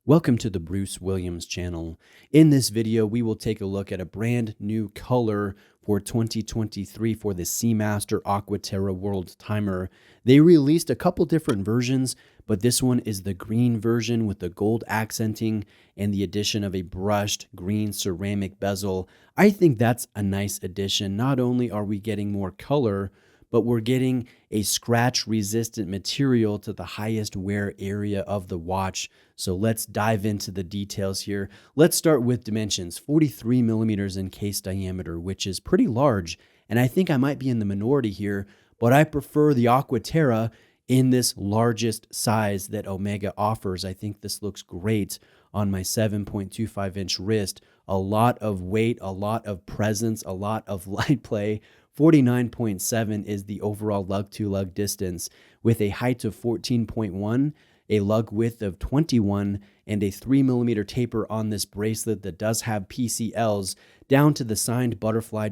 Welcome to the Bruce Williams channel. In this video, we will take a look at a brand new color for 2023 for the Seamaster Aqua Terra World Timer. They released a couple different versions, but this one is the green version with the gold accenting and the addition of a brushed green ceramic bezel. I think that's a nice addition. Not only are we getting more color, but we're getting a scratch-resistant material to the highest wear area of the watch. So let's dive into the details here. Let's start with dimensions. 43 millimeters in case diameter, which is pretty large. And I think I might be in the minority here, but I prefer the Aqua Terra in this largest size that Omega offers. I think this looks great on my 7.25-inch wrist. A lot of weight, a lot of presence, a lot of light play. 49.7 is the overall lug-to-lug distance with a height of 14.1, a lug width of 21, and a 3 millimeter taper on this bracelet that does have PCLs down to the signed butterfly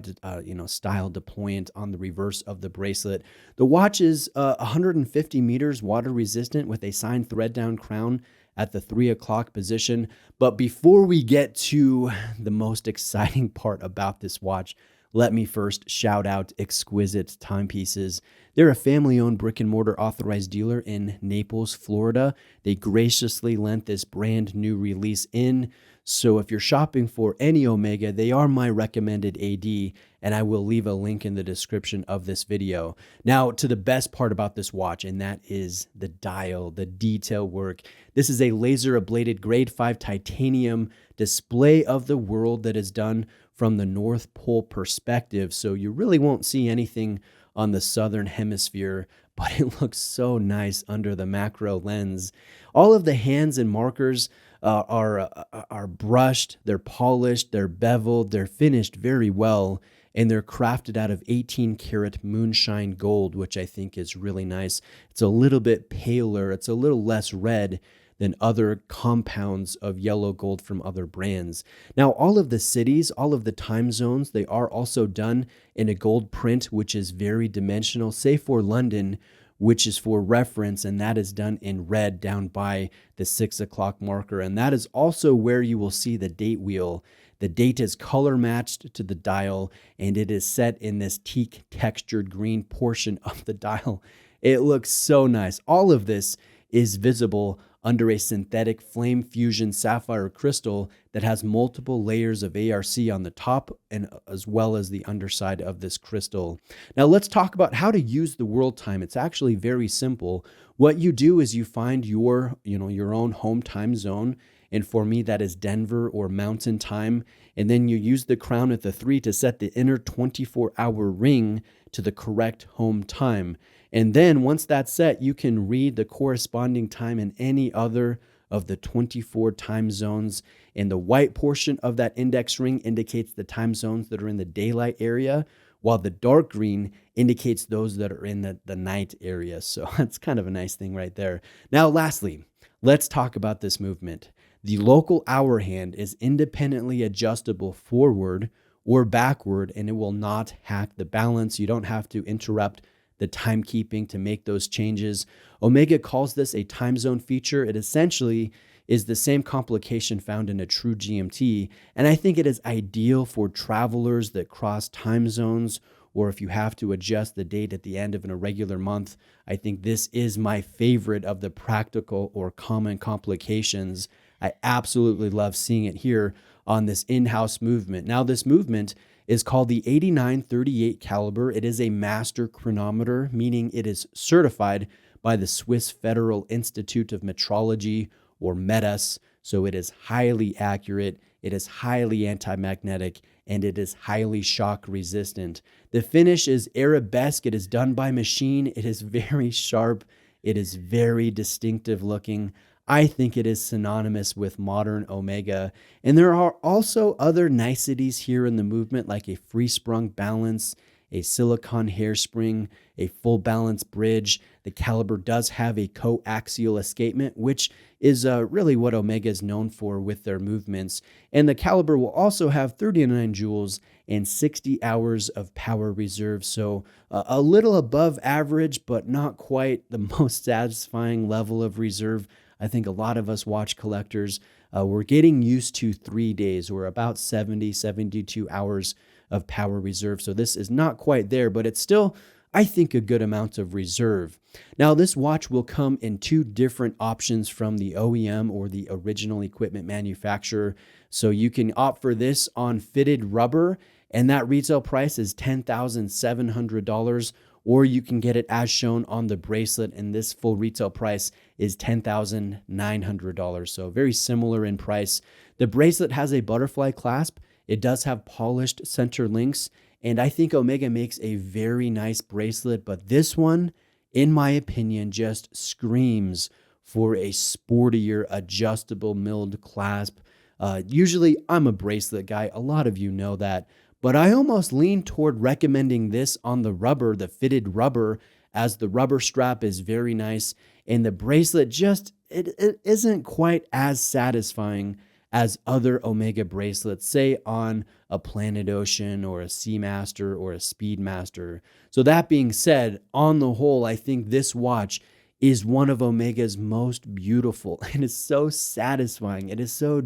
style deployant on the reverse of the bracelet. The watch is 150 meters water resistant with a signed thread down crown at the 3 o'clock position. But before we get to the most exciting part about this watch, let me first shout out Exquisite Timepieces. They're a family-owned brick-and-mortar authorized dealer in Naples, Florida. They graciously lent this brand new release in. So if you're shopping for any Omega, they are my recommended AD, and I will leave a link in the description of this video. Now, to the best part about this watch, and that is the dial, the detail work. This is a laser-ablated grade 5 titanium display of the world that is done from the North Pole perspective, so you really won't see anything on the southern hemisphere, but it looks so nice under the macro lens. All of the hands and markers are brushed, they're polished, they're beveled, they're finished very well, and they're crafted out of 18 karat moonshine gold, which I think is really nice. It's a little bit paler, it's a little less red than other compounds of yellow gold from other brands. Now, all of the cities, all of the time zones, they are also done in a gold print, which is very dimensional, save for London, which is for reference, and that is done in red down by the 6 o'clock marker. And that is also where you will see the date wheel. The date is color matched to the dial, and it is set in this teak textured green portion of the dial. It looks so nice. All of this is visible under a synthetic flame fusion sapphire crystal that has multiple layers of ARC on the top and as well as the underside of this crystal. Now let's talk about how to use the world time. It's actually very simple. What you do is you find your own home time zone. And for me, that is Denver or Mountain Time. And then you use the crown at the 3 to set the inner 24-hour ring to the correct home time. And then once that's set, you can read the corresponding time in any other of the 24 time zones. And the white portion of that index ring indicates the time zones that are in the daylight area, while the dark green indicates those that are in the night area. So that's kind of a nice thing right there. Now, lastly, let's talk about this movement. The local hour hand is independently adjustable forward or backward, and it will not hack the balance. You don't have to interrupt the timekeeping to make those changes. Omega calls this a time zone feature. It essentially is the same complication found in a true GMT, and I think it is ideal for travelers that cross time zones, or if you have to adjust the date at the end of an irregular month. I think this is my favorite of the practical or common complications. I absolutely love seeing it here on this in-house movement. Now, this movement is called the 8938 caliber. It is a master chronometer, meaning it is certified by the Swiss Federal Institute of Metrology, or METUS. So it is highly accurate, it is highly anti-magnetic, and it is highly shock resistant. The finish is arabesque. It is done by machine. It is very sharp. It is very distinctive looking. I think it is synonymous with modern Omega. And there are also other niceties here in the movement, like a free sprung balance, a silicone hairspring, a full balance bridge. The caliber does have a coaxial escapement, which is really what Omega is known for with their movements. And the caliber will also have 39 joules and 60 hours of power reserve. So a little above average, but not quite the most satisfying level of reserve I think a lot of us watch collectors, we're getting used to 3 days. We're about 70, 72 hours of power reserve. So this is not quite there, but it's still, I think, a good amount of reserve. Now, this watch will come in 2 different options from the OEM or the original equipment manufacturer. So you can opt for this on fitted rubber, and that retail price is $10,700, or you can get it as shown on the bracelet, and this full retail price is $10,900. So very similar in price. The bracelet has a butterfly clasp. It does have polished center links, and I think Omega makes a very nice bracelet, but this one, in my opinion, just screams for a sportier adjustable milled clasp. Usually I'm a bracelet guy. A lot of you know that, but I almost lean toward recommending this on the rubber, the fitted rubber, as the rubber strap is very nice, and the bracelet just, it isn't quite as satisfying as other Omega bracelets, say on a Planet Ocean or a Seamaster or a Speedmaster. So that being said, on the whole, I think this watch is one of Omega's most beautiful, and it's so satisfying. It is so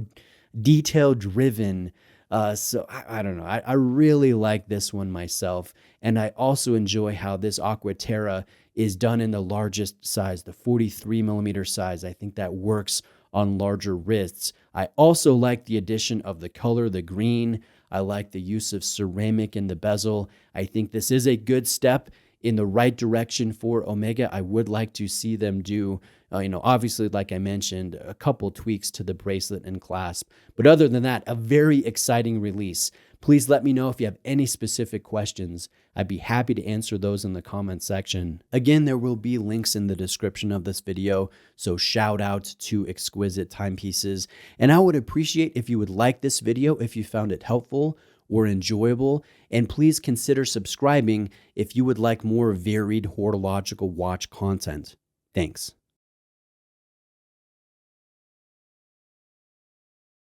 detail driven. So I don't know. I really like this one myself. And I also enjoy how this Aqua Terra is done in the largest size, the 43 millimeter size. I think that works on larger wrists. I also like the addition of the color, the green. I like the use of ceramic in the bezel. I think this is a good step in the right direction for Omega. I would like to see them do, obviously, like I mentioned, a couple tweaks to the bracelet and clasp. But other than that, a very exciting release. Please let me know if you have any specific questions. I'd be happy to answer those in the comment section. Again, there will be links in the description of this video, so shout out to Exquisite Timepieces. And I would appreciate if you would like this video if you found it helpful or enjoyable, and please consider subscribing if you would like more varied horological watch content. Thanks.